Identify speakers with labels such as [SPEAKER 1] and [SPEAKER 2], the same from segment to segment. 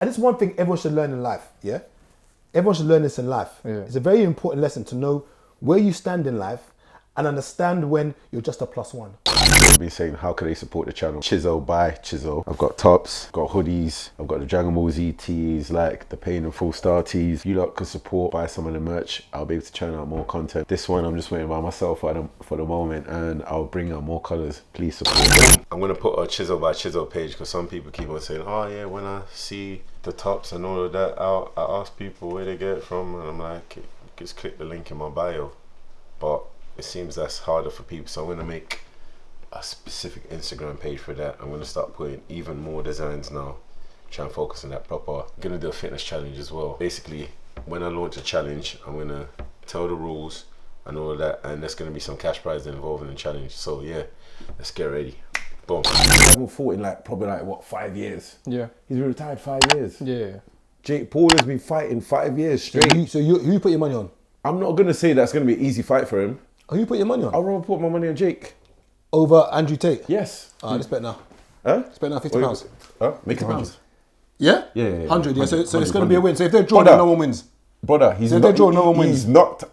[SPEAKER 1] And this is one thing everyone should learn in life, yeah? Everyone should learn this in life.
[SPEAKER 2] Yeah.
[SPEAKER 1] It's a very important lesson to know where you stand in life and understand when you're just a +1.
[SPEAKER 3] I've been saying, how can they support the channel? Chiso by Chiso. I've got tops, I've got hoodies, I've got the Dragon Ball Z tees, like the Pain and Full Star tees. You lot can support, buy some of the merch. I'll be able to churn out more content. This one I'm just waiting by myself for the moment, and I'll bring out more colors. Please support. I'm gonna put a Chiso by Chiso page because some people keep on saying, oh yeah, when I see the tops and all of that out, I ask people where they get it from, and I'm like, just click the link in my bio. But it seems that's harder for people, so I'm gonna make a specific Instagram page for that. I'm gonna start putting even more designs now, try and focus on that proper. I'm gonna do a fitness challenge as well. Basically, when I launch a challenge, I'm gonna tell the rules and all of that, and there's gonna be some cash prize involved in the challenge. So yeah, let's get ready. Boom. I haven't fought in probably what, 5 years?
[SPEAKER 2] Yeah.
[SPEAKER 3] He's been retired 5 years.
[SPEAKER 2] Yeah.
[SPEAKER 3] Jake Paul has been fighting 5 years straight.
[SPEAKER 1] So who you put your money on?
[SPEAKER 3] I'm not gonna say that's gonna be an easy fight for him.
[SPEAKER 1] Who you put your money on?
[SPEAKER 3] I'd rather put my money on Jake.
[SPEAKER 1] Over Andrew Tate?
[SPEAKER 3] Yes.
[SPEAKER 1] Let's bet now.
[SPEAKER 3] Huh?
[SPEAKER 1] Let's bet now £50.
[SPEAKER 3] Make it 100.
[SPEAKER 1] Yeah?
[SPEAKER 3] Yeah.
[SPEAKER 1] 100, yeah. So
[SPEAKER 3] 100,
[SPEAKER 1] it's going to be a win. So if they're drawn,
[SPEAKER 3] Brother.
[SPEAKER 1] no one wins.
[SPEAKER 3] Brother, he's
[SPEAKER 1] if they draw, no one wins.
[SPEAKER 3] He's knocked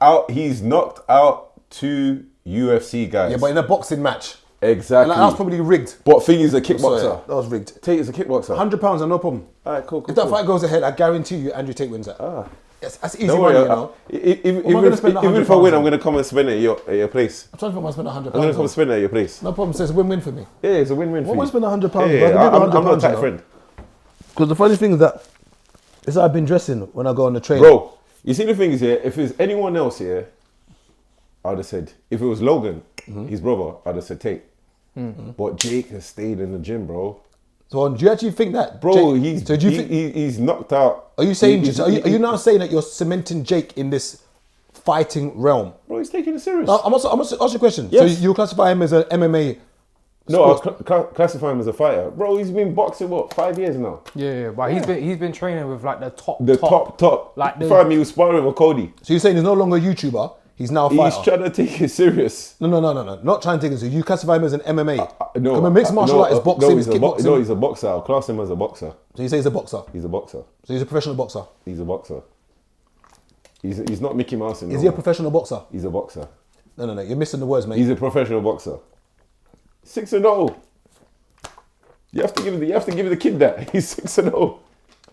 [SPEAKER 3] out 2 UFC guys.
[SPEAKER 1] Yeah, but in a boxing match.
[SPEAKER 3] Exactly.
[SPEAKER 1] And that was probably rigged.
[SPEAKER 3] But thing is a kickboxer.
[SPEAKER 1] That was rigged.
[SPEAKER 3] Tate is a kickboxer.
[SPEAKER 1] £100 and no problem.
[SPEAKER 3] Alright, cool.
[SPEAKER 1] If that fight goes ahead, I guarantee you Andrew Tate wins that. Yes, that's easy
[SPEAKER 3] Don't
[SPEAKER 1] money,
[SPEAKER 3] worry,
[SPEAKER 1] you know.
[SPEAKER 3] Even if I win, I'm going to come and spend it at your place.
[SPEAKER 1] I'm trying to spend £100.
[SPEAKER 3] I'm going to come and spend it at your place.
[SPEAKER 1] No problem, so it's a win-win for me.
[SPEAKER 3] Yeah, it's a win-win for you.
[SPEAKER 1] I want to spend £100.
[SPEAKER 3] Yeah, I'm not a tight friend.
[SPEAKER 1] Because the funny thing is that I've been dressing when I go on the train.
[SPEAKER 3] Bro, you see the thing is here, if it's anyone else here, I'd have said, if it was Logan, his brother, I'd have said Tate. But Jake has stayed in the gym, bro.
[SPEAKER 1] So do you actually think that?
[SPEAKER 3] Bro,
[SPEAKER 1] Jake,
[SPEAKER 3] he's knocked out.
[SPEAKER 1] Are you saying, are you now saying that you're cementing Jake in this fighting realm?
[SPEAKER 3] Bro, he's taking it serious.
[SPEAKER 1] I'm also ask you a question.
[SPEAKER 3] Yes.
[SPEAKER 1] So you classify him as an MMA?
[SPEAKER 3] No, I classify him as a fighter. Bro, he's been boxing, what, 5 years now?
[SPEAKER 2] Yeah, but he's been training with like the top.
[SPEAKER 3] Like fam, he was sparring with Cody.
[SPEAKER 1] So you're saying he's no longer a YouTuber, he's now a fighter?
[SPEAKER 3] He's trying to take it serious.
[SPEAKER 1] No. Not trying to take it serious. You classify him as an MMA?
[SPEAKER 3] No.
[SPEAKER 1] A mixed martial art is boxing,
[SPEAKER 3] no,
[SPEAKER 1] it's kickboxing.
[SPEAKER 3] No, he's a boxer. I'll class him as a boxer.
[SPEAKER 1] So you say he's a boxer?
[SPEAKER 3] He's a boxer.
[SPEAKER 1] So he's a professional boxer?
[SPEAKER 3] He's a boxer. He's not Mickey Mouse anymore.
[SPEAKER 1] Is he a professional boxer?
[SPEAKER 3] He's a boxer.
[SPEAKER 1] No, you're missing the words, mate.
[SPEAKER 3] He's a professional boxer. 6-0. You have to give the kid that. He's 6-0.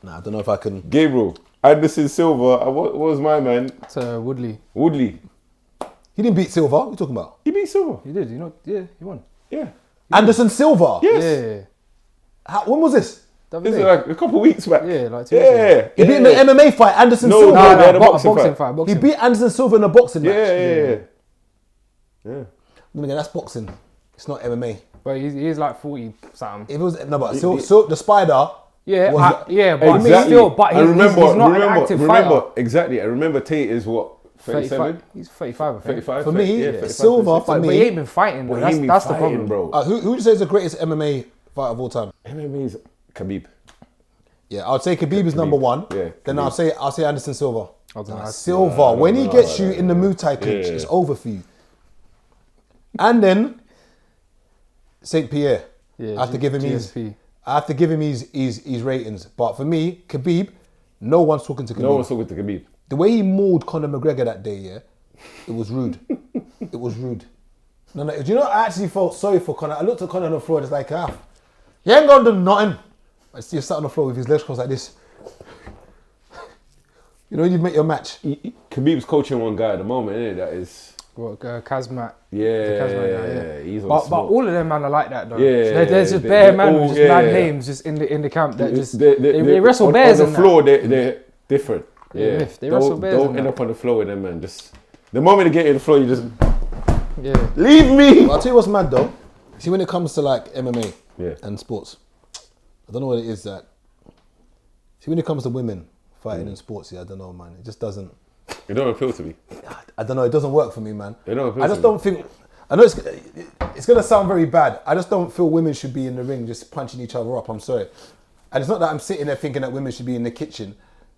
[SPEAKER 1] Nah, I don't know if I can.
[SPEAKER 3] Gabriel, Anderson Silva. What was my man?
[SPEAKER 2] It's Woodley.
[SPEAKER 1] He didn't beat Silva. What are you talking about?
[SPEAKER 3] He beat Silva.
[SPEAKER 2] He did. Yeah, he won.
[SPEAKER 3] Yeah.
[SPEAKER 1] Anderson Silva.
[SPEAKER 3] Yes.
[SPEAKER 2] Yeah.
[SPEAKER 1] When was this?
[SPEAKER 3] This is like a couple of weeks back.
[SPEAKER 2] Yeah, like 2 weeks ago.
[SPEAKER 1] He beat him in an MMA fight. Anderson Silva.
[SPEAKER 3] No, they had a boxing fight.
[SPEAKER 1] He beat Anderson Silva in a boxing match.
[SPEAKER 3] Yeah.
[SPEAKER 1] Then again, that's boxing. It's not MMA.
[SPEAKER 2] But he's like 40 something.
[SPEAKER 1] If it was the Spider.
[SPEAKER 2] Yeah,
[SPEAKER 1] was
[SPEAKER 2] but
[SPEAKER 3] exactly.
[SPEAKER 2] still, but he's not an active fighter.
[SPEAKER 3] Exactly. I remember Tate is what, 37?
[SPEAKER 2] He's 35, I think.
[SPEAKER 3] 35.
[SPEAKER 1] For me,
[SPEAKER 3] yeah,
[SPEAKER 1] Silva. For me,
[SPEAKER 2] but he ain't been fighting. Though. That's the problem,
[SPEAKER 3] bro.
[SPEAKER 1] Who would you say is the greatest MMA fighter of all time?
[SPEAKER 3] MMA is Khabib.
[SPEAKER 1] Yeah, I'd say Khabib is number one.
[SPEAKER 3] Yeah,
[SPEAKER 1] then I'll say Anderson Silva.
[SPEAKER 2] Silva.
[SPEAKER 1] When he gets you in the Muay Thai clinch, it's over for you. And then St. Pierre.
[SPEAKER 2] Yeah,
[SPEAKER 1] I have to give him
[SPEAKER 2] GSP.
[SPEAKER 1] his ratings. But for me, Khabib, no one's talking to Khabib.
[SPEAKER 3] No one's talking to Khabib.
[SPEAKER 1] The way he mauled Conor McGregor that day, yeah, it was rude. It was rude. No, do you know, I actually felt sorry for Conor. I looked at Conor on the floor, just like, he ain't gonna do nothing. I see him sat on the floor with his legs crossed like this. You know, when you make your match.
[SPEAKER 3] Khabib's coaching one guy at the moment, isn't it? That is...
[SPEAKER 2] Kazmat.
[SPEAKER 3] Yeah. He's on
[SPEAKER 2] but all of them man are like that though. Yeah, there's just bare man with just mad names just in the camp that just they wrestle bears
[SPEAKER 3] on the floor. They're different. Yeah,
[SPEAKER 2] they wrestle bears.
[SPEAKER 3] Don't end up on the floor with them, man. Just the moment they get in the floor, you just
[SPEAKER 1] leave me. Well, I'll tell you what's mad though. See, when it comes to like MMA and sports, I don't know what it is that. See, when it comes to women fighting in sports, I don't know, man. It just doesn't.
[SPEAKER 3] It don't appeal to me.
[SPEAKER 1] I don't know. It doesn't work for me, man.
[SPEAKER 3] I
[SPEAKER 1] just don't think. I know it's going to sound very bad. I just don't feel women should be in the ring just punching each other up. I'm sorry. And it's not that I'm sitting there thinking that women should be in the kitchen.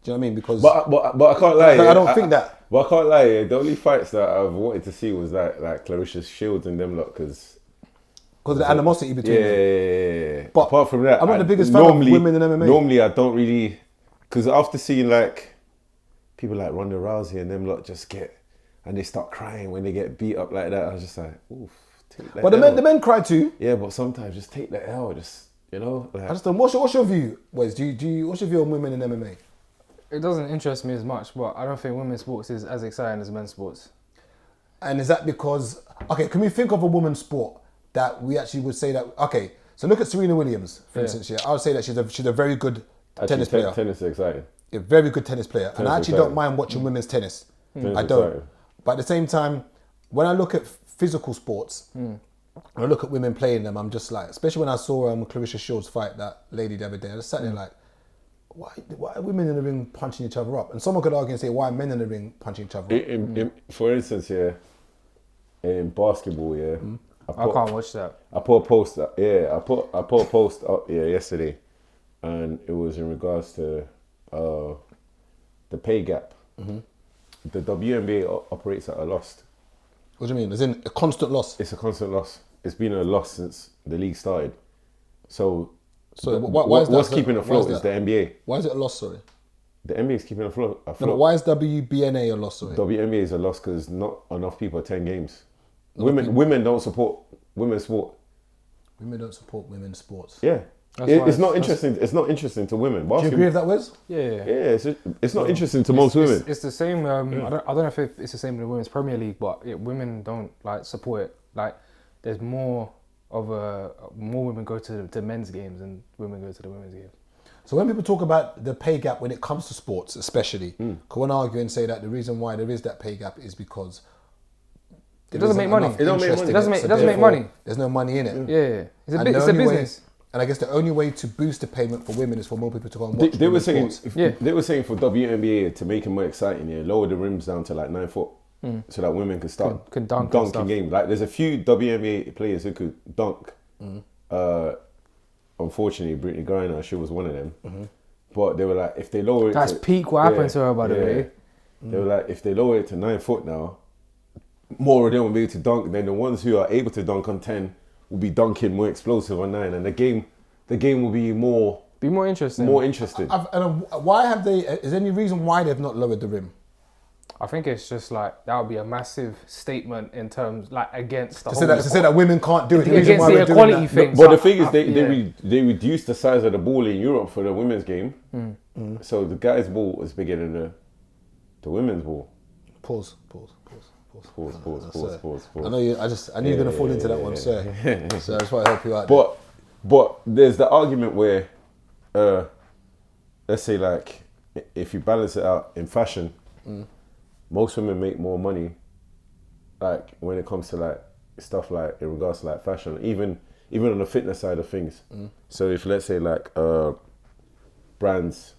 [SPEAKER 1] Do you know what I mean? Because
[SPEAKER 3] but I can't lie.
[SPEAKER 1] I don't think that.
[SPEAKER 3] But I can't lie. The only fights that I've wanted to see was like Clarissa Shields and them lot because
[SPEAKER 1] of the animosity between them.
[SPEAKER 3] Yeah.
[SPEAKER 1] But
[SPEAKER 3] apart from that,
[SPEAKER 1] I'm not the biggest fan of women in MMA.
[SPEAKER 3] Normally, I don't really Because after seeing like people like Ronda Rousey and them lot just get, and they start crying when they get beat up like that, I was just like, oof.
[SPEAKER 1] But the men cry too.
[SPEAKER 3] Yeah, but sometimes just take the L, just, you know. Like,
[SPEAKER 1] I just don't. What's your view, Wes? What's your view on women in MMA?
[SPEAKER 2] It doesn't interest me as much, but I don't think women's sports is as exciting as men's sports.
[SPEAKER 1] And is that because, okay, can we think of a women's sport that we actually would say that, okay, so look at Serena Williams, for instance, yeah. I would say that she's a very good tennis player.
[SPEAKER 3] Tennis is exciting.
[SPEAKER 1] A very good tennis player. And I actually
[SPEAKER 3] exciting.
[SPEAKER 1] don't mind watching women's tennis.
[SPEAKER 3] Tennis
[SPEAKER 1] I don't.
[SPEAKER 3] exciting.
[SPEAKER 1] But at the same time, when I look at physical sports, when I look at women playing them, I'm just like, especially when I saw Clarissa Shields fight that lady the other day, I just sat there like, why are women in the ring punching each other up? And someone could argue and say, why are men in the ring punching each other up?
[SPEAKER 3] For instance, yeah, in basketball, yeah,
[SPEAKER 2] I can't watch that.
[SPEAKER 3] I put a post up, yeah, I put a post up, yeah, yesterday, and it was in regards to the pay gap. The WNBA operates at a loss.
[SPEAKER 1] What do you mean? Is in a constant loss?
[SPEAKER 3] It's a constant loss. It's been a loss since the league started. So
[SPEAKER 1] why is that?
[SPEAKER 3] What's keeping afloat is the NBA.
[SPEAKER 1] Why is it a loss, sorry?
[SPEAKER 3] The NBA is keeping afloat.
[SPEAKER 1] No, but why is WBNA a loss, sorry?
[SPEAKER 3] WNBA is a loss because not enough people attend games. Women don't support women's sport.
[SPEAKER 1] Women don't support women's sports.
[SPEAKER 3] Yeah. It's not interesting. It's not interesting to women.
[SPEAKER 1] Do you agree with that, Wes?
[SPEAKER 2] Yeah.
[SPEAKER 3] It's not interesting to most women.
[SPEAKER 2] It's the same. I don't know if it's the same in the women's Premier League, but women don't like support it. Like, there's more women go to the men's games than women go to the women's games.
[SPEAKER 1] So when people talk about the pay gap when it comes to sports, especially, can one argue and say that the reason why there is that pay gap is because
[SPEAKER 2] it doesn't make money.
[SPEAKER 1] It doesn't
[SPEAKER 2] make money.
[SPEAKER 1] There's no money in it.
[SPEAKER 2] Yeah. It's a business.
[SPEAKER 1] And I guess the only way to boost the payment for women is for more people to go and watch.
[SPEAKER 3] They were saying for WNBA to make it more exciting, lower the rims down to like 9 foot, so that women can start dunking games. Like there's a few WNBA players who could dunk. Unfortunately, Brittany Griner, she was one of them. But they were like, if they lower it,
[SPEAKER 2] that's peak what happened to her, by the way.
[SPEAKER 3] They were like, if they lower it to 9 foot now, more of them will be able to dunk. Then the ones who are able to dunk on 10 will be dunking more explosive on 9, and the game will be more interesting.
[SPEAKER 1] Why have they? Is there any reason why they've not lowered the rim?
[SPEAKER 2] I think it's just like that would be a massive statement in terms like against the
[SPEAKER 1] to say that women can't do it.
[SPEAKER 2] Against the equality thing.
[SPEAKER 3] But the thing is, they reduced the size of the ball in Europe for the women's game, so the guys' ball was bigger than the women's ball.
[SPEAKER 1] Pause.
[SPEAKER 3] I
[SPEAKER 1] know you. I knew you're gonna fall into that one, sir. So I just want to help you out.
[SPEAKER 3] But there's the argument where, let's say like, if you balance it out in fashion, most women make more money, like when it comes to like stuff like in regards to like fashion, even on the fitness side of things. So if let's say like brands,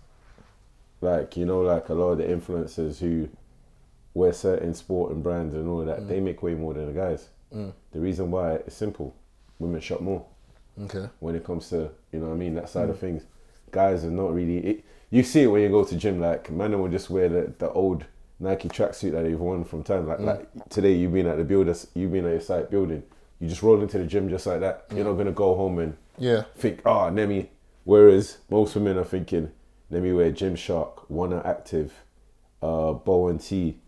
[SPEAKER 3] like like a lot of the influencers who wear certain sport and brands and all of that, they make way more than the guys. The reason why is simple: women shop more.
[SPEAKER 1] Okay.
[SPEAKER 3] When it comes to that side of things, guys are not really. You see it when you go to gym. Like man will just wear the old Nike tracksuit that they've worn from time. Like today, you've been at your site building. You just roll into the gym just like that. You're not gonna go home and think, let me. Whereas most women are thinking, let me wear Gymshark, Wanna Active, Bow and T,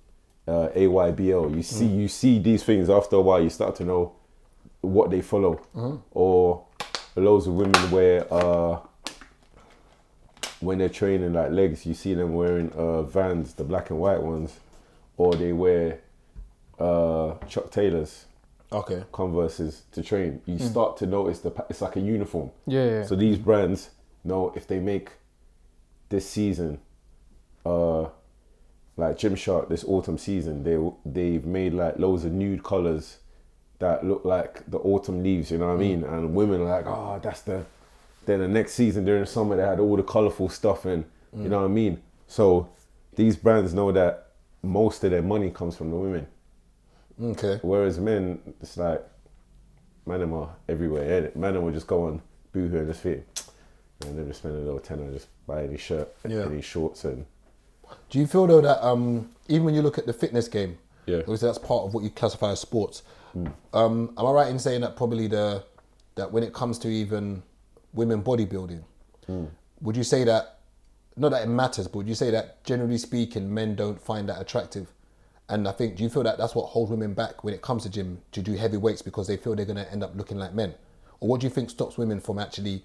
[SPEAKER 3] AYBL. You see these things after a while. You start to know what they follow. Or loads of women wear when they're training like legs, you see them wearing Vans, the black and white ones, or they wear Chuck Taylors, Converses to train. You start to notice it's like a uniform. So these brands know if they make this season, like Gymshark, this autumn season, they've made like loads of nude colours that look like the autumn leaves, you know what I mean? And women are like, that's the. Then the next season during the summer, they had all the colourful stuff and you know what I mean? So these brands know that most of their money comes from the women.
[SPEAKER 1] Okay.
[SPEAKER 3] Whereas men, it's like, man, them are everywhere, innit? Man, them will just go on Boohoo and just think, and then just spend a little tenner and just buy any shirt, any shorts. And
[SPEAKER 1] do you feel though that even when you look at the fitness game, obviously that's part of what you classify as sports. Am I right in saying that probably that when it comes to even women bodybuilding, would you say that not that it matters, but would you say that generally speaking, men don't find that attractive? And I think, do you feel that that's what holds women back when it comes to gym to do heavy weights because they feel they're going to end up looking like men? Or what do you think stops women from actually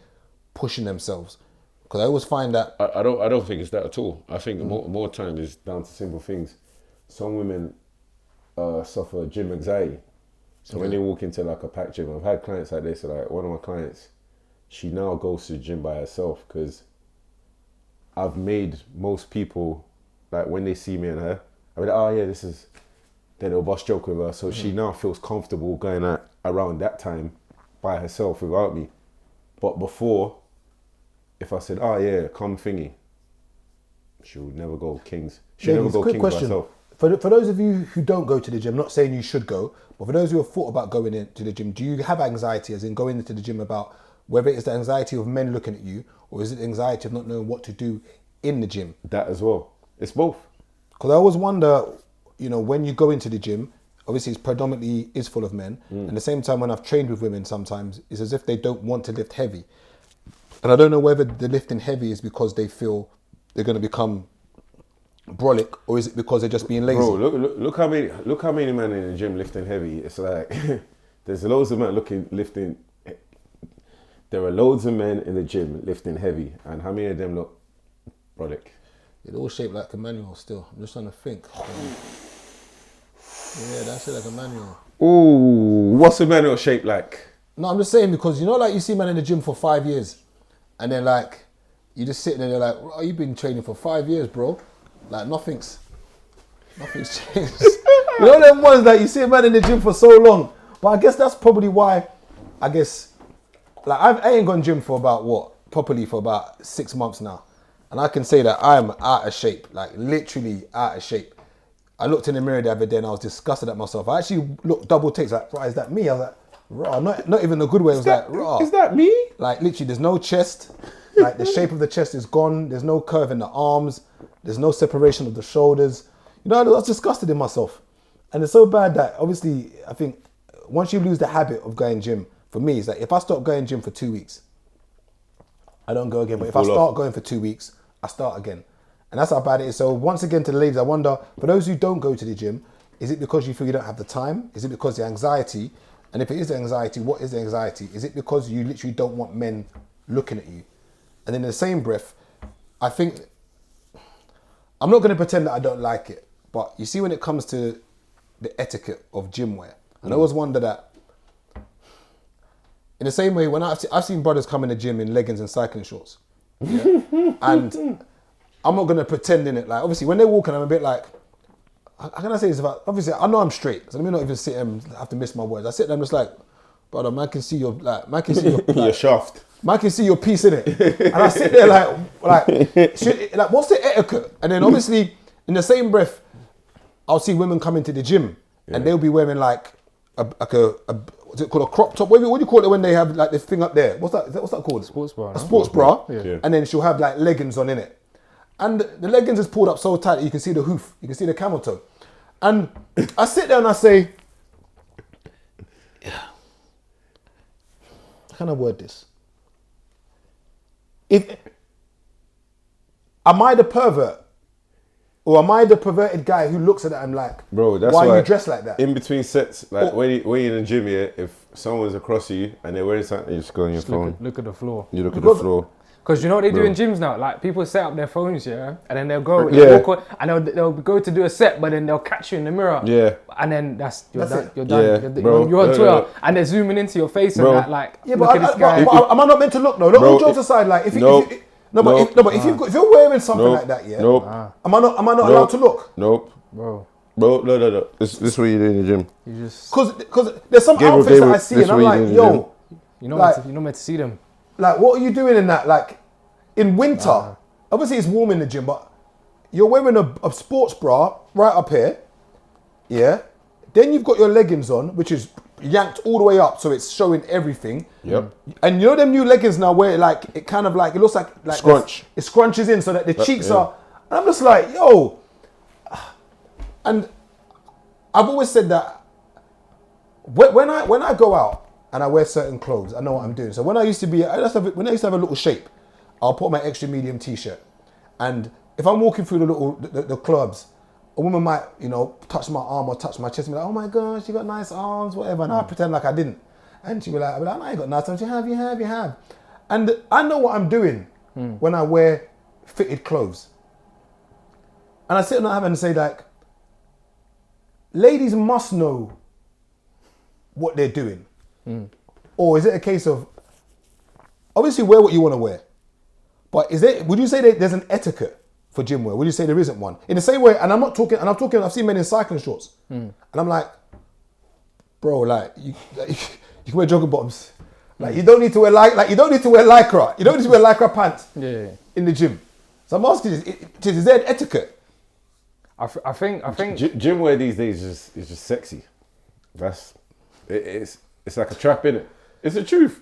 [SPEAKER 1] pushing themselves? Because I always find that...
[SPEAKER 3] I don't think it's that at all. I think more time is down to simple things. Some women suffer gym anxiety. So when they walk into like a packed gym, I've had clients like this. So like one of my clients, she now goes to the gym by herself because I've made most people, like when they see me and her, I'll be like, oh yeah, this is... Then they'll bust joke with her. So she now feels comfortable going out around that time by herself without me. But before, if I said, oh yeah, come thingy, she would never go Kings. She'll never go Kings by herself.
[SPEAKER 1] For those of you who don't go to the gym, not saying you should go, but for those who have thought about going into the gym, do you have anxiety as in going into the gym about whether it's the anxiety of men looking at you or is it the anxiety of not knowing what to do in the gym?
[SPEAKER 3] That as well. It's both.
[SPEAKER 1] Because I always wonder, you know, when you go into the gym, obviously it's predominantly is full of men. And at the same time, when I've trained with women sometimes, it's as if they don't want to lift heavy. And I don't know whether the lifting heavy is because they feel they're going to become brolic, or is it because they're just being lazy?
[SPEAKER 3] Bro, look how many men in the gym lifting heavy. It's like there's loads of men lifting. There are loads of men in the gym lifting heavy, and how many of them look brolic?
[SPEAKER 1] It all shaped like a manual. Still, I'm just trying to think. Yeah, that's it, like a manual.
[SPEAKER 3] Ooh, what's a manual shaped like?
[SPEAKER 1] No, I'm just saying because you know, like you see men in the gym for 5 years, and then like you just sitting there, they're like, oh, you've been training for 5 years, bro. Like nothing's changed. You know them ones that you see a man in the gym for so long. But I guess that's probably why. I guess like I ain't gone gym for about properly for about 6 months now, and I can say that I'm out of shape, like literally out of shape. I looked in the mirror the other day and I was disgusted at myself. I actually looked double takes like, right, is that me? I was like, raw, not even a good way. I was like, raw.
[SPEAKER 3] Is that me?
[SPEAKER 1] Like literally, there's no chest. Like the shape of the chest is gone. There's no curve in the arms. There's no separation of the shoulders. You know, I was disgusted in myself. And it's so bad that obviously, I think once you lose the habit of going gym, for me, it's like if I stop going gym for 2 weeks, I don't go again. But if I start going for 2 weeks, I start again. And that's how bad it is. So once again to the ladies, I wonder, for those who don't go to the gym, is it because you feel you don't have the time? Is it because the anxiety? And if it is the anxiety, what is the anxiety? Is it because you literally don't want men looking at you? And in the same breath, I think, I'm not going to pretend that I don't like it, but you see when it comes to the etiquette of gym wear, and I always wonder that, in the same way, when I've seen brothers come in the gym in leggings and cycling shorts, yeah? And I'm not going to pretend in it. Like, obviously, when they're walking, I'm a bit like, how can I say this about, obviously, I know I'm straight, so let me not even sit and have to miss my words. I sit there, I'm just like, brother, man can see your, like, man can see your, like,
[SPEAKER 3] your shaft.
[SPEAKER 1] Man can see your piece in it. And I sit there like what's the etiquette? And then obviously, in the same breath, I'll see women come into the gym and they'll be wearing like a what's it called, a crop top? What do you call it when they have like this thing up there? What's that called?
[SPEAKER 2] Sports bra.
[SPEAKER 1] A sports bra.
[SPEAKER 3] Yeah.
[SPEAKER 1] And then she'll have like leggings on in it. And the leggings is pulled up so tight that you can see the hoof, you can see the camel toe. And I sit there and I say, how can I word this? Am I the pervert? Or am I the perverted guy who looks at that and like,
[SPEAKER 3] bro, that's
[SPEAKER 1] why are you dressed like that?
[SPEAKER 3] In between sets, like when you're in the gym here, if someone's across you and they're wearing something, you just go on your phone.
[SPEAKER 2] Look at the floor.
[SPEAKER 3] You look at the floor.
[SPEAKER 2] Because you know what they do in gyms now? Like people set up their phones, yeah, and then they'll go, and they'll go to do a set, but then they'll catch you in the mirror.
[SPEAKER 3] Yeah.
[SPEAKER 2] And then you're done.
[SPEAKER 3] Yeah, bro.
[SPEAKER 2] You're on Twitter, and they're zooming into your face and that, like,
[SPEAKER 1] Yeah,
[SPEAKER 2] look
[SPEAKER 1] but,
[SPEAKER 2] at this guy.
[SPEAKER 1] but am I not meant to look? No, all jokes aside, like if if you're wearing something like that, yeah, am I not allowed to look?
[SPEAKER 3] Nope.
[SPEAKER 2] Bro,
[SPEAKER 3] no. This is what you do in the gym.
[SPEAKER 2] you just
[SPEAKER 1] Because there's some outfits that I see and I'm like, yo,
[SPEAKER 2] you're not meant to see them.
[SPEAKER 1] like, what are you doing in that? Like, in winter, obviously it's warm in the gym, but you're wearing a sports bra right up here, yeah. Then you've got your leggings on, which is yanked all the way up, so it's showing everything.
[SPEAKER 3] Yep.
[SPEAKER 1] And you know them new leggings now, where like it kind of like it looks like
[SPEAKER 3] scrunch.
[SPEAKER 1] It scrunches in so that the cheeks are. And I'm just like, yo. And I've always said that when I go out and I wear certain clothes, I know what I'm doing. So when I used to have a little shape, I'll put my extra medium t-shirt. And if I'm walking through the clubs, a woman might, touch my arm or touch my chest and be like, oh my gosh, you got nice arms, whatever. And I pretend like I didn't. And she'll be like, no, you got nice arms. You have. And I know what I'm doing when I wear fitted clothes. And I sit on and say like, ladies must know what they're doing. Or is it a case of, obviously wear what you want to wear, but would you say that there's an etiquette for gym wear? Would you say there isn't one? In the same way, and I've seen men in cycling shorts, and I'm like, bro, like, you can wear jogging bottoms. Like, you don't need to wear you don't need to wear lycra. You don't need to wear lycra pants in the gym. So I'm asking you, is there an etiquette?
[SPEAKER 3] I think gym wear these days is just sexy. It's like a trap, innit? It's the truth.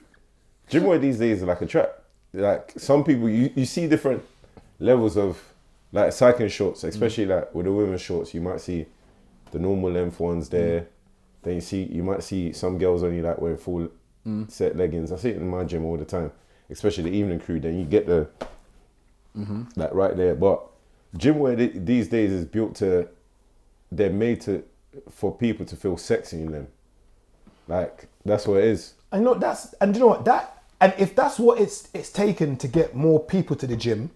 [SPEAKER 3] Gym wear these days is like a trap. Like, some people, you see different levels of like cycling shorts, especially like with the women's shorts. You might see the normal length ones there. Then you might see some girls only like wearing full set leggings. I see it in my gym all the time, especially the evening crew. Then you get the like right there. But gym wear these days is they're made for people to feel sexy in them. Like, that's what it is.
[SPEAKER 1] You know what, and if that's what it's taken to get more people to the gym,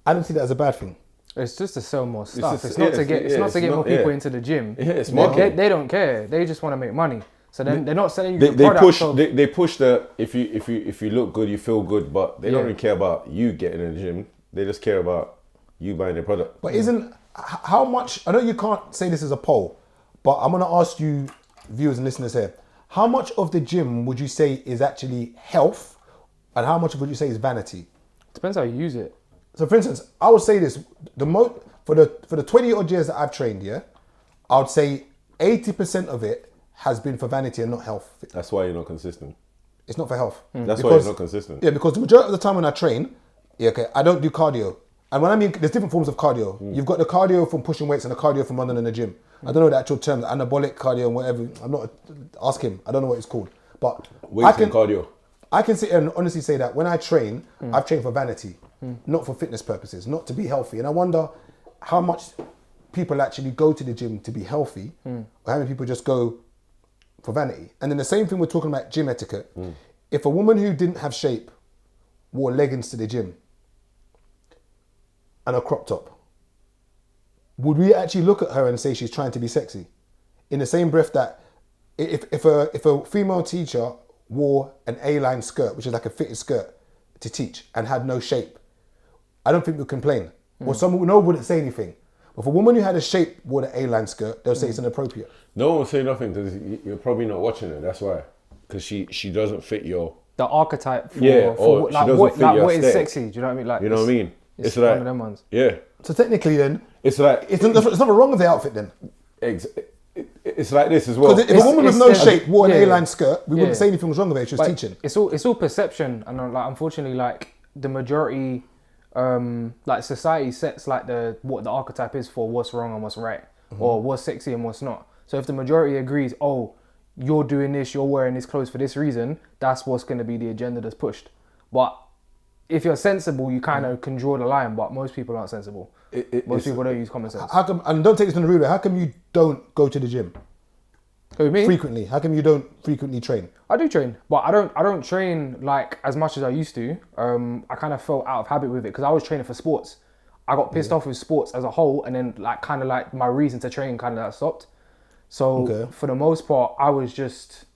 [SPEAKER 1] I don't see that as a bad thing.
[SPEAKER 2] It's just to sell more stuff. It's not to get more people into the gym.
[SPEAKER 3] Yeah, it's marketing.
[SPEAKER 2] They don't care. They just want to make money. So then they're not selling you
[SPEAKER 3] they
[SPEAKER 2] products.
[SPEAKER 3] They push the if you look good, you feel good, but they don't really care about you getting in the gym. They just care about you buying their product.
[SPEAKER 1] But how much? I know you can't say this as a poll, but I'm gonna ask you, viewers and listeners here, how much of the gym would you say is actually health, and how much would you say is vanity?
[SPEAKER 2] Depends how you use it.
[SPEAKER 1] So, for instance, I would say this: for the 20 odd years that I've trained, I would say 80% of it has been for vanity and not health.
[SPEAKER 3] That's why you're not consistent.
[SPEAKER 1] It's not for health.
[SPEAKER 3] That's why you're not consistent.
[SPEAKER 1] Yeah, because the majority of the time when I train, I don't do cardio. And when I mean, there's different forms of cardio. You've got the cardio from pushing weights and the cardio from running in the gym. I don't know the actual terms, anabolic cardio and whatever. I'm not, ask him. I don't know what it's called. But
[SPEAKER 3] weights and cardio.
[SPEAKER 1] I can sit here and honestly say that when I train, I've trained for vanity, not for fitness purposes, not to be healthy. And I wonder how much people actually go to the gym to be healthy, or how many people just go for vanity. And then the same thing we're talking about gym etiquette. If a woman who didn't have shape wore leggings to the gym and a crop top, would we actually look at her and say she's trying to be sexy? In the same breath that if a female teacher wore an A-line skirt, which is like a fitted skirt, to teach and had no shape, I don't think we'd complain. Or someone wouldn't say anything. But for a woman who had a shape, wore the A-line skirt, they'll say it's inappropriate.
[SPEAKER 3] No one will say nothing because you're probably not watching her. That's why. Because she doesn't fit
[SPEAKER 2] the archetype
[SPEAKER 3] for
[SPEAKER 2] like what is sexy. Do you know what I mean? Like,
[SPEAKER 3] you know what I mean?
[SPEAKER 2] It's like one of them ones.
[SPEAKER 3] Yeah.
[SPEAKER 1] So technically, then
[SPEAKER 3] it's like
[SPEAKER 1] it's nothing wrong with the outfit. Then
[SPEAKER 3] it's like this as well.
[SPEAKER 1] Because if a woman with no shape wore an A-line skirt, we wouldn't say anything was wrong with it. She was teaching.
[SPEAKER 2] It's all perception, and like unfortunately, like the majority, like society sets like what the archetype is for what's wrong and what's right, or what's sexy and what's not. So if the majority agrees, oh, you're doing this, you're wearing this clothes for this reason, that's what's going to be the agenda that's pushed. But if you're sensible, you kind of can draw the line, but most people aren't sensible. Most people don't use common sense.
[SPEAKER 1] How come, and don't take this in the rude way, how come you don't go to the gym?
[SPEAKER 2] Who, me?
[SPEAKER 1] Frequently. How come you don't frequently train?
[SPEAKER 2] I do train, but I don't train like as much as I used to. I kind of fell out of habit with it because I was training for sports. I got pissed off with sports as a whole, and then like kind of like my reason to train kind of stopped. So for the most part, I was just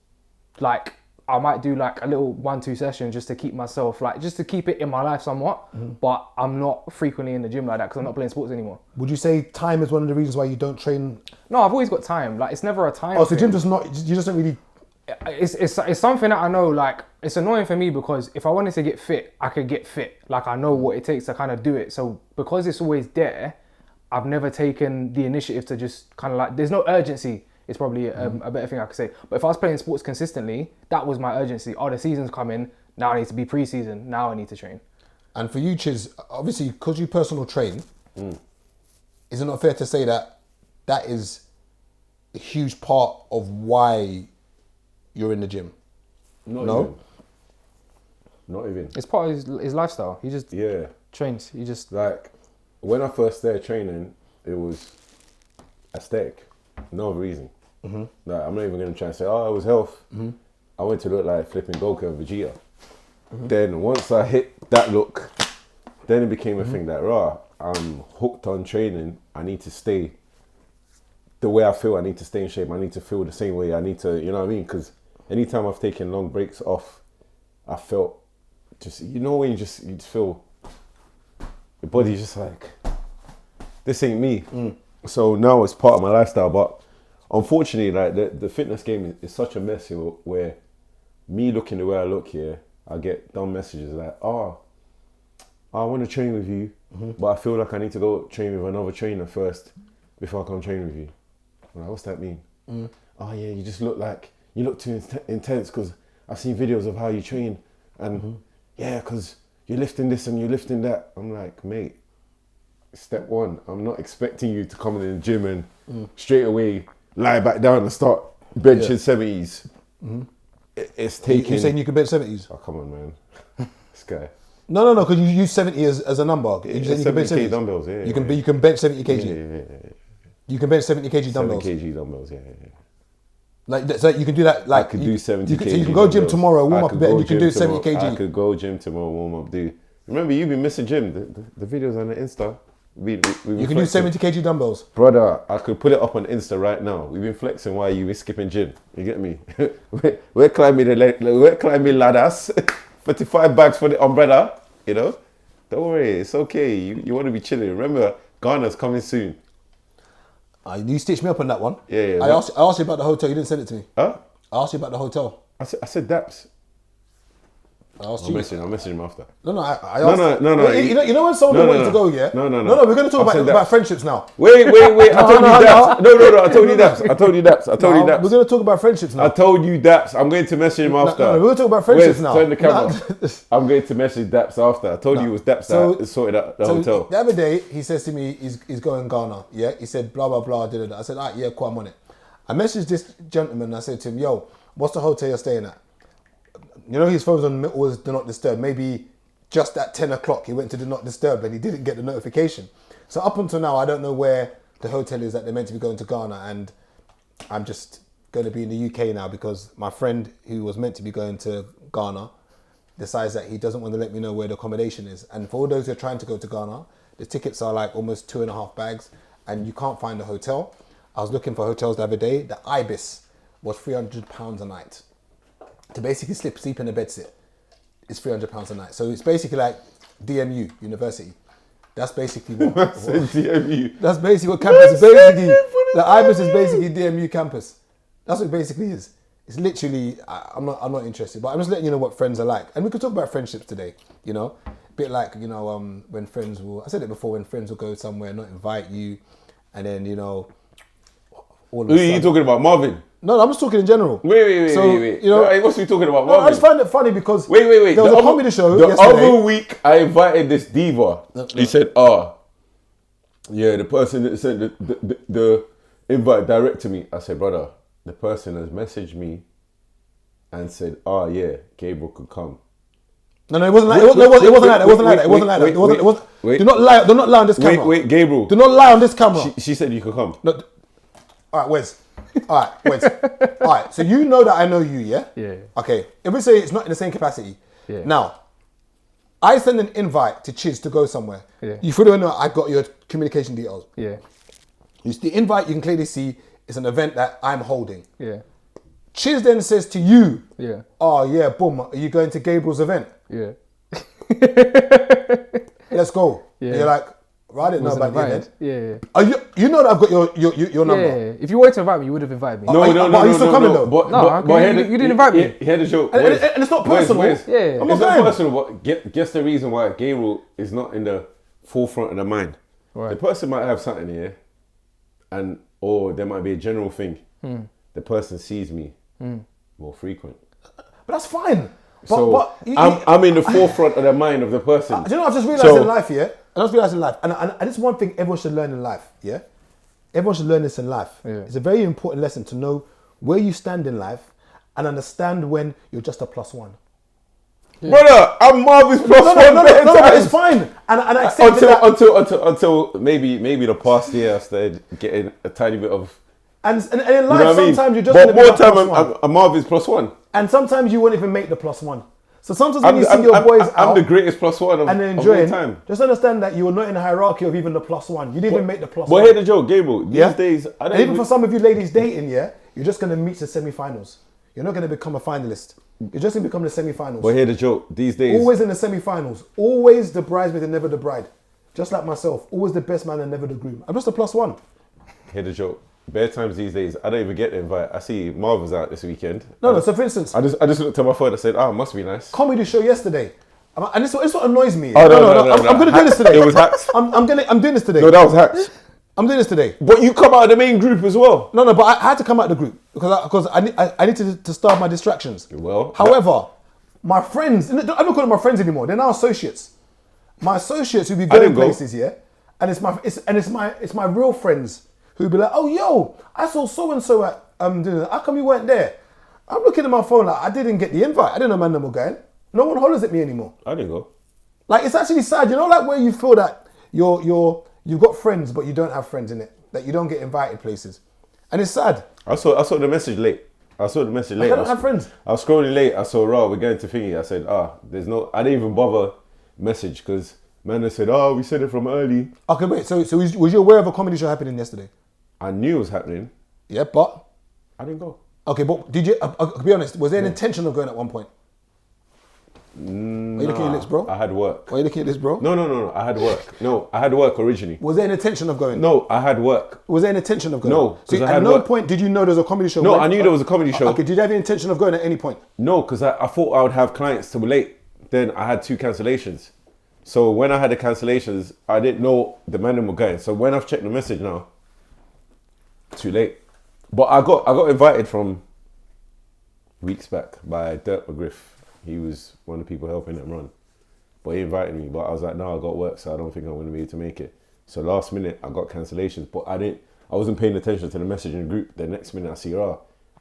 [SPEAKER 2] like, I might do like a little 1-2 session just to keep myself, like just to keep it in my life somewhat. But I'm not frequently in the gym like that because I'm not playing sports anymore.
[SPEAKER 1] Would you say time is one of the reasons why you don't train?
[SPEAKER 2] No, I've always got time. Like it's never a time.
[SPEAKER 1] Oh, so gym just not, you just don't really.
[SPEAKER 2] It's something that I know, like it's annoying for me because if I wanted to get fit, I could get fit. Like I know what it takes to kind of do it. So because it's always there, I've never taken the initiative to just kind of like, there's no urgency. It's probably a better thing I could say. But if I was playing sports consistently, that was my urgency. Oh, the season's coming. Now I need to be pre-season. Now I need to train.
[SPEAKER 1] And for you, Chiz, obviously, because you personal train, is it not fair to say that that is a huge part of why you're in the gym?
[SPEAKER 3] Not even.
[SPEAKER 2] It's part of his lifestyle. He just Trains. You just
[SPEAKER 3] Like, when I first started training, it was aesthetic. No other reason. Like, I'm not even going to try and say, oh, it was health. I went to look like flipping Goku and Vegeta. Then once I hit that look, then it became a thing that, I'm hooked on training. I need to stay the way I feel. I need to stay in shape. I need to feel the same way. I need to, you know what I mean? Because anytime I've taken long breaks off, I felt just, you know, when you just feel your body's just like, this ain't me. So now it's part of my lifestyle. But unfortunately, like the fitness game is such a mess here, where me looking the way I look here, I get dumb messages like, oh, I want to train with you, but I feel like I need to go train with another trainer first before I come train with you. I'm like, what's that mean? Oh yeah, you just look like, you look too intense because I've seen videos of how you train, and yeah, because you're lifting this and you're lifting that. I'm like, mate, step one, I'm not expecting you to come in the gym and straight away lie back down and start benching 70s. It's taking...
[SPEAKER 1] You're saying you can bench 70s?
[SPEAKER 3] Oh, come on, man. This guy.
[SPEAKER 1] No, because you use 70 as a number.
[SPEAKER 3] Yeah,
[SPEAKER 1] You saying you can bench
[SPEAKER 3] 70
[SPEAKER 1] 70s?
[SPEAKER 3] dumbbells, yeah.
[SPEAKER 1] You can bench 70 kg?
[SPEAKER 3] Yeah.
[SPEAKER 1] You can bench 70 kg dumbbells?
[SPEAKER 3] 7 kg dumbbells, yeah.
[SPEAKER 1] Like, so you can do that, like...
[SPEAKER 3] I could do 70 kg
[SPEAKER 1] So you can go gym
[SPEAKER 3] dumbbells.
[SPEAKER 1] tomorrow, warm
[SPEAKER 3] I
[SPEAKER 1] up a
[SPEAKER 3] could
[SPEAKER 1] bit, and
[SPEAKER 3] go
[SPEAKER 1] you can
[SPEAKER 3] gym
[SPEAKER 1] do 70
[SPEAKER 3] tomorrow.
[SPEAKER 1] kg.
[SPEAKER 3] I could go gym tomorrow, warm up, do... Remember, you've been missing gym. The videos on the Insta.
[SPEAKER 1] You can do 70 kg dumbbells.
[SPEAKER 3] Brother, I could put it up on Insta right now. We've been flexing while you were skipping gym. You get me? we're climbing ladders. 45 bags for the umbrella, you know? Don't worry, it's okay. You want to be chilling. Remember, Ghana's coming soon.
[SPEAKER 1] You stitched me up on that one.
[SPEAKER 3] Yeah.
[SPEAKER 1] I asked you about the hotel. You didn't send it to me.
[SPEAKER 3] Huh?
[SPEAKER 1] I asked you about the hotel.
[SPEAKER 3] I said Daps.
[SPEAKER 1] I asked
[SPEAKER 3] I'll
[SPEAKER 1] you.
[SPEAKER 3] message him after.
[SPEAKER 1] No. I asked.
[SPEAKER 3] No.
[SPEAKER 1] You know when someone don't want you to go, yeah?
[SPEAKER 3] No.
[SPEAKER 1] We're going to talk
[SPEAKER 3] I've said
[SPEAKER 1] about friendships now.
[SPEAKER 3] Wait. I told you Daps. No. I told you Daps. I told you Daps.
[SPEAKER 1] We're going to talk about friendships now.
[SPEAKER 3] I told you Daps. I'm going to message him after.
[SPEAKER 1] No, we're going to talk about friendships
[SPEAKER 3] Wes,
[SPEAKER 1] now.
[SPEAKER 3] turn the camera. I'm going to message Daps after. I told you it was Daps that sorted out the hotel.
[SPEAKER 1] The other day, he says to me, he's going Ghana. Yeah, he said blah blah blah. I said, all right, yeah, cool, I'm on it. I messaged this gentleman. And I said to him, yo, what's the hotel you're staying at? You know, his phone's on always do not disturb. Maybe just at 10 o'clock he went to do not disturb and he didn't get the notification. So up until now, I don't know where the hotel is that they're meant to be going to Ghana, and I'm just going to be in the UK now because my friend who was meant to be going to Ghana decides that he doesn't want to let me know where the accommodation is. And for all those who are trying to go to Ghana, the tickets are like almost 2.5 bags and you can't find a hotel. I was looking for hotels the other day. The Ibis was £300 a night. To basically sleep in a bedsit is £300 a night. So it's basically like DMU, university. That's basically what
[SPEAKER 3] DMU.
[SPEAKER 1] That's basically what campus is basically. The Ibis is basically DMU campus. That's what it basically is. It's literally, I'm not interested, but I'm just letting you know what friends are like. And we could talk about friendships today, you know? A bit like, you know, when friends will, I said it before, when friends will go somewhere, not invite you, and then, you know, all of a
[SPEAKER 3] Who are
[SPEAKER 1] sudden...
[SPEAKER 3] you talking about? Marvin?
[SPEAKER 1] No, I'm just talking in general.
[SPEAKER 3] Wait.
[SPEAKER 1] You know,
[SPEAKER 3] Hey, what's he talking about?
[SPEAKER 1] No, I
[SPEAKER 3] Marvin?
[SPEAKER 1] just find it funny because
[SPEAKER 3] Wait.
[SPEAKER 1] there was a comedy show
[SPEAKER 3] The
[SPEAKER 1] yesterday.
[SPEAKER 3] other week, I invited this diva. He said, yeah, the person that sent the invite direct to me. I said, brother, the person has messaged me and said, yeah, Gabriel could come.
[SPEAKER 1] No, it wasn't like that. It wasn't like that. Do not lie. Do not lie on this camera.
[SPEAKER 3] Wait, Gabriel.
[SPEAKER 1] Do not lie on this camera.
[SPEAKER 3] She said you could come.
[SPEAKER 1] No, all right, Wes. All right. So you know that I know you, yeah?
[SPEAKER 2] Yeah.
[SPEAKER 1] Okay. If we say it's not in the same capacity.
[SPEAKER 2] Yeah.
[SPEAKER 1] Now, I send an invite to Chiz to go somewhere.
[SPEAKER 2] Yeah.
[SPEAKER 1] You fully know I got your communication details.
[SPEAKER 2] Yeah.
[SPEAKER 1] The invite you can clearly see is an event that I'm holding.
[SPEAKER 2] Yeah.
[SPEAKER 1] Chiz then says to you,
[SPEAKER 2] Yeah.
[SPEAKER 1] oh yeah, boom, are you going to Gabriel's event?
[SPEAKER 2] Yeah.
[SPEAKER 1] Let's go.
[SPEAKER 2] Yeah.
[SPEAKER 1] And you're like, right, I didn't know
[SPEAKER 2] Wasn't
[SPEAKER 1] about the event.
[SPEAKER 2] invited. Yeah.
[SPEAKER 1] Are you know that I've got your number.
[SPEAKER 2] Yeah. If you wanted to invite me, you would have invited me.
[SPEAKER 3] No.
[SPEAKER 1] Are you still coming though?
[SPEAKER 2] You didn't invite me.
[SPEAKER 3] He had a joke.
[SPEAKER 1] And it's not personal.
[SPEAKER 2] Yeah.
[SPEAKER 1] I'm
[SPEAKER 3] It's
[SPEAKER 1] not
[SPEAKER 3] not
[SPEAKER 1] saying.
[SPEAKER 3] personal, but guess the reason why Gabriel is not in the forefront of the mind.
[SPEAKER 2] Right.
[SPEAKER 3] The person might have something here, or there might be a general thing. The person sees me more frequent.
[SPEAKER 1] But that's fine.
[SPEAKER 3] I'm in the forefront of the mind of the person.
[SPEAKER 1] Do you know what I've just realised in life, yeah? And this is one thing everyone should learn in life, yeah? Everyone should learn this in life.
[SPEAKER 2] Yeah.
[SPEAKER 1] It's a very important lesson to know where you stand in life and understand when you're just a plus one.
[SPEAKER 3] Brother, I'm Marvin's plus
[SPEAKER 1] No,
[SPEAKER 3] one.
[SPEAKER 1] but it's fine. And I accept
[SPEAKER 3] Until maybe the past year I started getting a tiny bit of.
[SPEAKER 1] And in life,
[SPEAKER 3] You know what I mean?
[SPEAKER 1] sometimes you're just
[SPEAKER 3] But
[SPEAKER 1] going to
[SPEAKER 3] more
[SPEAKER 1] be
[SPEAKER 3] time,
[SPEAKER 1] plus one.
[SPEAKER 3] I'm Marvin's plus one.
[SPEAKER 1] And sometimes you won't even make the plus one. So sometimes when you see your boys
[SPEAKER 3] I'm
[SPEAKER 1] out
[SPEAKER 3] the greatest plus one of
[SPEAKER 1] and they're
[SPEAKER 3] all
[SPEAKER 1] enjoying,
[SPEAKER 3] time.
[SPEAKER 1] just understand that you were not in the hierarchy of even the plus one. You didn't even make the plus
[SPEAKER 3] But
[SPEAKER 1] one.
[SPEAKER 3] hear the joke, Gabriel. These days, I don't
[SPEAKER 1] And even for some of you ladies dating, yeah, you're just going to meet the semi-finals. You're not going to become a finalist. You're just going to become the semi-finals.
[SPEAKER 3] But hear the joke. These days,
[SPEAKER 1] Always in the semi-finals. Always the bridesmaid and never the bride. Just like myself. Always the best man and never the groom. I'm just a plus one.
[SPEAKER 3] hear the joke. Bare times these days, I don't even get the invite. I see Marvin's out this weekend.
[SPEAKER 1] No, so for instance,
[SPEAKER 3] I just looked at my phone and said, must be nice.
[SPEAKER 1] comedy show yesterday. And this is what annoys me.
[SPEAKER 3] Oh, no.
[SPEAKER 1] I'm going to do this today.
[SPEAKER 3] It was hacks.
[SPEAKER 1] I'm doing this today.
[SPEAKER 3] No, that was hacks.
[SPEAKER 1] I'm doing this today.
[SPEAKER 3] But you come out of the main group as well.
[SPEAKER 1] No, but I had to come out of the group because I need to starve my distractions.
[SPEAKER 3] Well,
[SPEAKER 1] however, my friends, I don't call them my friends anymore. They're now associates. My associates who be going places, yeah, and it's my real friends who be like, oh yo, I saw so and so at dinner. How come you weren't there? I'm looking at my phone like I didn't get the invite. I didn't know man them were going. No one hollers at me anymore.
[SPEAKER 3] I didn't go.
[SPEAKER 1] Like it's actually sad, you know, like where you feel that you've got friends but you don't have friends in it, that you don't get invited places, and it's sad.
[SPEAKER 3] I saw the message late. I
[SPEAKER 1] don't have friends.
[SPEAKER 3] I was scrolling late. I saw we're going to thingy. I said, there's no. I didn't even bother message because man said, we said it from early.
[SPEAKER 1] Okay, wait. So was you aware of a comedy show happening yesterday?
[SPEAKER 3] I knew it was happening.
[SPEAKER 1] Yeah, but
[SPEAKER 3] I didn't go.
[SPEAKER 1] okay, but did you? To be honest, was there an intention of going at one point? Why are you looking at this, bro?
[SPEAKER 3] I had work.
[SPEAKER 1] Why are you looking at this, bro?
[SPEAKER 3] No. I had work. No, I had work originally.
[SPEAKER 1] Was there an intention of going?
[SPEAKER 3] No, I had work.
[SPEAKER 1] Was there an intention of going?
[SPEAKER 3] No,
[SPEAKER 1] So
[SPEAKER 3] because I had
[SPEAKER 1] at no
[SPEAKER 3] work.
[SPEAKER 1] point did you know there was a comedy show?
[SPEAKER 3] No, I knew there was a comedy show.
[SPEAKER 1] Okay, did you have the intention of going at any point?
[SPEAKER 3] No, because I thought I would have clients till late. Then I had 2 cancellations. So when I had the cancellations, I didn't know the man were going. So when I've checked the message now, too late. But I got invited from weeks back by Dirk McGriff. He was one of the people helping them run. But he invited me, but I was like, no, I got work, so I don't think I'm going to be able to make it. So last minute, I got cancellations, but I wasn't paying attention to the message in the group. The next minute, I see,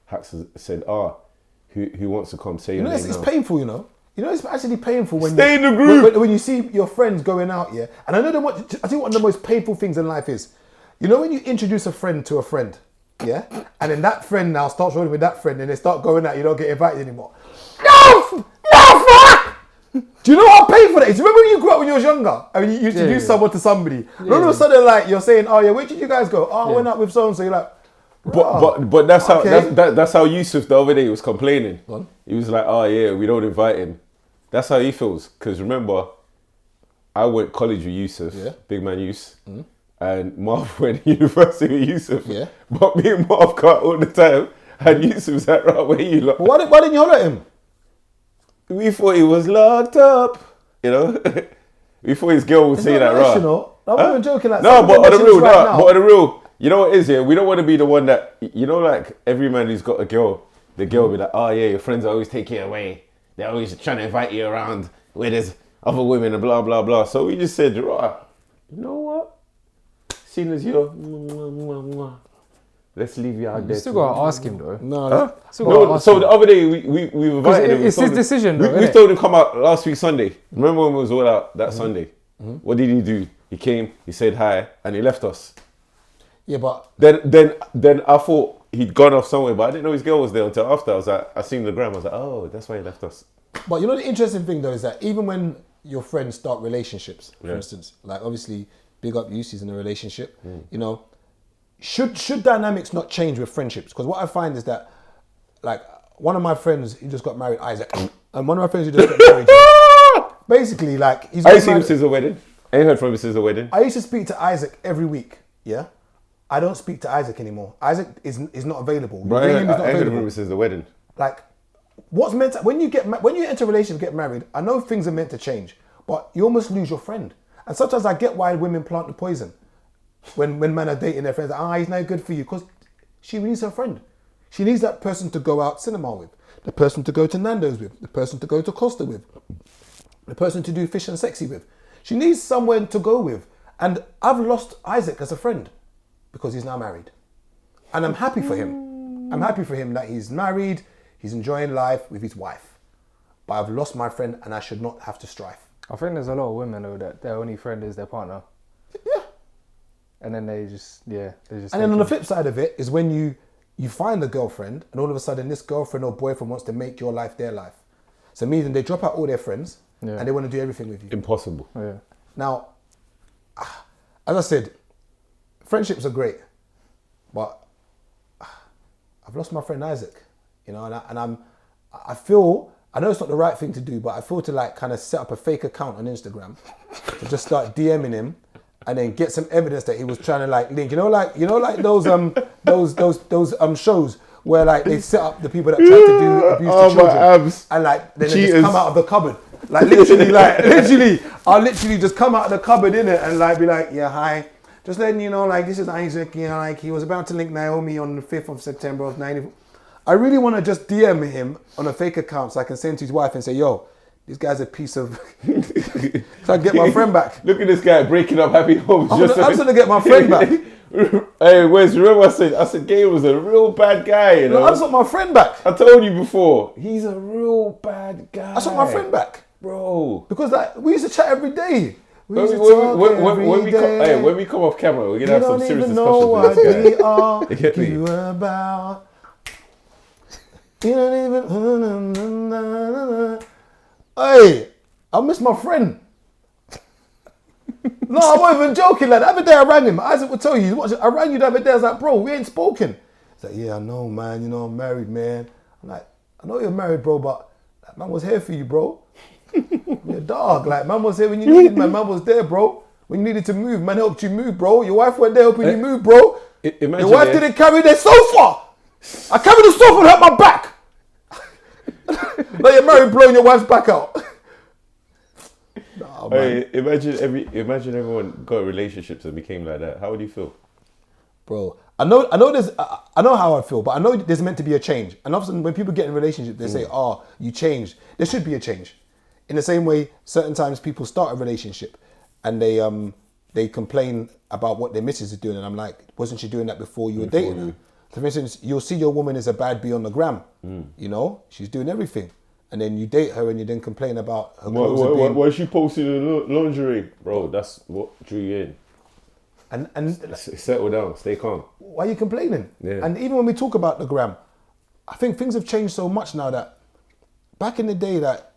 [SPEAKER 3] Hacks said, who wants to come say your name
[SPEAKER 1] It's
[SPEAKER 3] now?
[SPEAKER 1] painful, you know. You know, it's actually painful when
[SPEAKER 3] Stay in the group.
[SPEAKER 1] When you see your friends going out, yeah. And I know I think one of the most painful things in life is, you know, when you introduce a friend to a friend, yeah, and then that friend now starts rolling with that friend, and they start going out, you don't get invited anymore. No, fuck! Do you know how painful that is? Remember when you grew up when you was younger? I mean, you introduce someone to somebody. All of a sudden, like you're saying, oh yeah, where did you guys go? Oh, I went out with so and so. You're like,
[SPEAKER 3] but that's how that's how Yusuf the other day was complaining. He was like, oh yeah, we don't invite him. That's how he feels. Because remember, I went college with Yusuf, big man Yusuf, and Marv went university with Yusuf. Yeah. But me and Marv cut all the time, and Yusuf was like, right, where you lot?
[SPEAKER 1] Why didn't you holler at him?
[SPEAKER 3] We thought he was locked up, you know. We thought his girl would say that, right?
[SPEAKER 1] I'm not even joking. Like,
[SPEAKER 3] no, but on the real, you know what it is here? We don't want to be the one that, you know, like every man who's got a girl, the girl will be like, oh yeah, your friends always take you away. They're always trying to invite you around where there's other women and blah, blah, blah. So we just said, right, you know what? Seeing as you're, let's leave you out there.
[SPEAKER 2] You still got to ask him though.
[SPEAKER 1] No.
[SPEAKER 3] So the other day we invited him.
[SPEAKER 2] It's his decision though,
[SPEAKER 3] We told him to come out last week Sunday. Remember when we was all out that Sunday? What did he do? He came, he said hi, and he left us.
[SPEAKER 1] Yeah, but
[SPEAKER 3] then I thought he'd gone off somewhere, but I didn't know his girl was there until after. I was like, I seen the gram. I was like, oh, that's why he left us.
[SPEAKER 1] But you know the interesting thing though is that even when your friends start relationships, for instance, like obviously big up Yusi's in a relationship, you know, should dynamics not change with friendships? Because what I find is that, like, one of my friends, he just got married, Isaac, and one of my friends who just got married, basically, like, he's.
[SPEAKER 3] I ain't seen him since the wedding. I ain't heard from him since the wedding.
[SPEAKER 1] I used to speak to Isaac every week. Yeah, I don't speak to Isaac anymore. Isaac is not available.
[SPEAKER 3] Bro, I ain't heard from him since the wedding.
[SPEAKER 1] Like, what's meant to, when you enter a relationship, get married, I know things are meant to change, but you almost lose your friend. And sometimes I get why women plant the poison when men are dating their friends. He's no good for you, because she needs her friend. She needs that person to go out cinema with, the person to go to Nando's with, the person to go to Costa with, the person to do fish and sexy with. She needs someone to go with. And I've lost Isaac as a friend because he's now married. And I'm happy for him. I'm happy for him that he's married, he's enjoying life with his wife. but I've lost my friend and I should not have to strive.
[SPEAKER 2] I think there's a lot of women though that their only friend is their partner.
[SPEAKER 1] Yeah.
[SPEAKER 2] And then they just.
[SPEAKER 1] And then on the flip side of it is when you find a girlfriend and all of a sudden this girlfriend or boyfriend wants to make your life their life. So meaning they drop out all their friends and they want to do everything with you.
[SPEAKER 3] Impossible.
[SPEAKER 2] Yeah.
[SPEAKER 1] Now, as I said, friendships are great, but I've lost my friend Isaac, you know, I feel, I know it's not the right thing to do, but I feel to like kind of set up a fake account on Instagram to just start DMing him and then get some evidence that he was trying to like link, like those shows where like they set up the people that try to do abuse to children and like then they just come out of the cupboard. Like literally, I'll literally just come out of the cupboard in it and like be like, yeah, hi. Just letting you know, like, this is Isaac, you know, like, he was about to link Naomi on the 5th of September of 90. I really want to just DM him on a fake account so I can send to his wife and say, yo, this guy's a piece of... so I can get my friend back.
[SPEAKER 3] Look at this guy breaking up happy homes.
[SPEAKER 1] I'm going to get my friend back.
[SPEAKER 3] Hey, Wes, remember I said Gabe was a real bad guy, you know?
[SPEAKER 1] No, I just want my friend back.
[SPEAKER 3] I told you before, he's a real bad guy.
[SPEAKER 1] I just want my friend back.
[SPEAKER 3] Bro.
[SPEAKER 1] Because like, we used to chat every day.
[SPEAKER 3] When we come off camera, we're gonna have some serious discussions with this guy.
[SPEAKER 1] We are
[SPEAKER 3] You get me?
[SPEAKER 1] you about. You don't even. Hey, I miss my friend. No, I'm not even joking. Like the other day, I rang him. Isaac will tell you. I rang you the other day. I was like, bro, we ain't spoken. He's like, yeah, I know, man. You know, I'm married, man. I'm like, I know you're married, bro, but that man was here for you, bro. You're a dog. Like, man was here when you needed, man. Man was there, bro. When you needed to move, man helped you move, bro. Your wife went there helping you move, bro. Your wife didn't carry the sofa. I carried the sofa and hurt my back. Like you're married, blowing your wife's back out. Nah,
[SPEAKER 3] hey, imagine everyone got relationships and became like that. How would you feel?
[SPEAKER 1] Bro, I know how I feel, but I know there's meant to be a change. And often when people get in relationships, they say, oh, you changed. There should be a change. In the same way, certain times people start a relationship and they complain about what their missus is doing. And I'm like, wasn't she doing that before you were dating her? So for instance, you'll see your woman is a bad bee on the gram. You know, she's doing everything. And then you date her and you then complain about her clothes.
[SPEAKER 3] Why she posted the lingerie? Bro, that's what drew you in.
[SPEAKER 1] And
[SPEAKER 3] settle down, stay calm.
[SPEAKER 1] Why are you complaining?
[SPEAKER 3] Yeah.
[SPEAKER 1] And even when we talk about the gram, I think things have changed so much now that back in the day that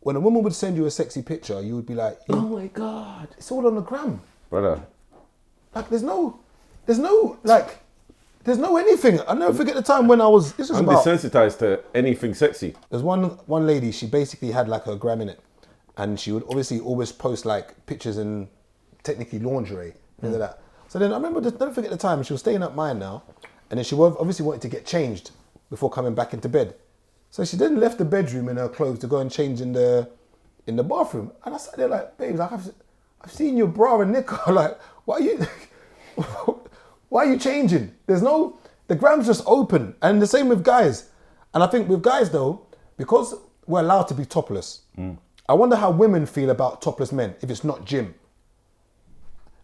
[SPEAKER 1] when a woman would send you a sexy picture, you would be like, oh my God, it's all on the gram.
[SPEAKER 3] Brother.
[SPEAKER 1] Like there's no anything. I'll never forget the time when I'm
[SPEAKER 3] desensitized to anything sexy.
[SPEAKER 1] There's one lady, she basically had like her gram in it. And she would obviously always post like pictures in technically lingerie, things like that. So then I remember, don't forget the time, she was staying up mine now. And then she obviously wanted to get changed before coming back into bed. So she then left the bedroom in her clothes to go and change in the bathroom. And I sat there like, babes, like I've seen your bra and knicker. Like, why are you changing? The gram's just open. And the same with guys. And I think with guys though, because we're allowed to be topless, I wonder how women feel about topless men if it's not gym.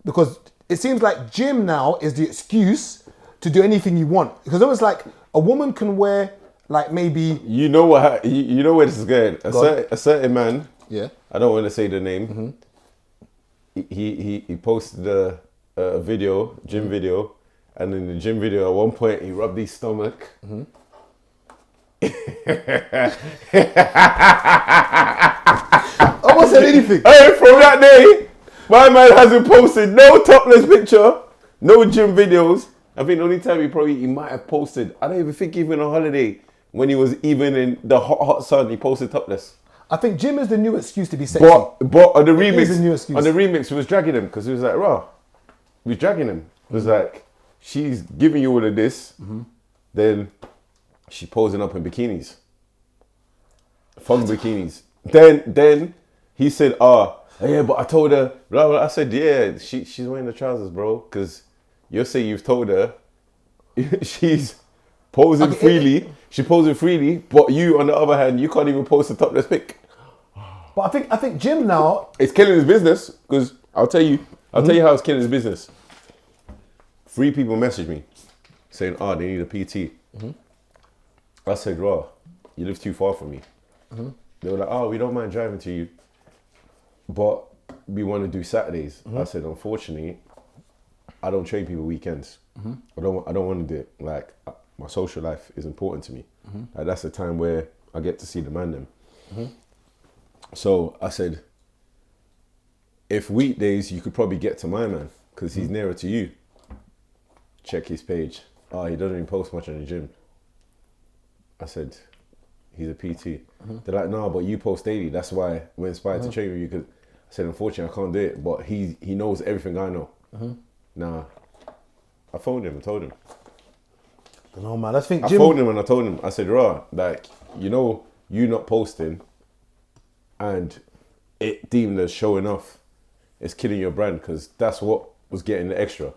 [SPEAKER 1] Because it seems like gym now is the excuse to do anything you want. Because it was like a woman can wear like maybe...
[SPEAKER 3] You know where this is going. A certain man,
[SPEAKER 1] yeah,
[SPEAKER 3] I don't want to say the name, he posted a video, gym video, and in the gym video at one point he rubbed his stomach.
[SPEAKER 1] I won't say anything.
[SPEAKER 3] Hey, from that day, my man hasn't posted no topless picture, no gym videos. I think the only time he might have posted, I don't even think even on holiday, when he was even in the hot sun, he posted topless.
[SPEAKER 1] I think gym is the new excuse to be sexy.
[SPEAKER 3] But on the remix,
[SPEAKER 1] It is a new excuse.
[SPEAKER 3] on the remix, we was dragging him because he was like, raw. We was dragging him. It was like, she's giving you all of this, then she posing up in bikinis. Fun bikinis. Then he said, yeah, but I told her, blah, blah. I said, yeah, she's wearing the trousers, bro, because you say you've told her she's posing freely. She's posing freely, but you, on the other hand, you can't even post a topless pic.
[SPEAKER 1] But I think gym now...
[SPEAKER 3] It's killing his business, because I'll tell you how it's killing his business. 3 people messaged me saying, they need a PT. I said, raw, you live too far from me. They were like, oh, we don't mind driving to you, but we want to do Saturdays. I said, unfortunately, I don't train people weekends. I don't want to do it. Like, my social life is important to me. Like, that's the time where I get to see the man them. So I said, if weekdays, you could probably get to my man because he's nearer to you. Check his page. Oh, he doesn't even post much on the gym. I said, he's a PT. They're like, no, but you post daily. That's why we're inspired to train with you. Because I said, unfortunately, I can't do it. But he knows everything I know. Nah, I phoned him and told him.
[SPEAKER 1] No, man, I think
[SPEAKER 3] I phoned him and I told him, I said, raw, like, you know, you not posting and it deemed as showing off is killing your brand because that's what was getting the extra.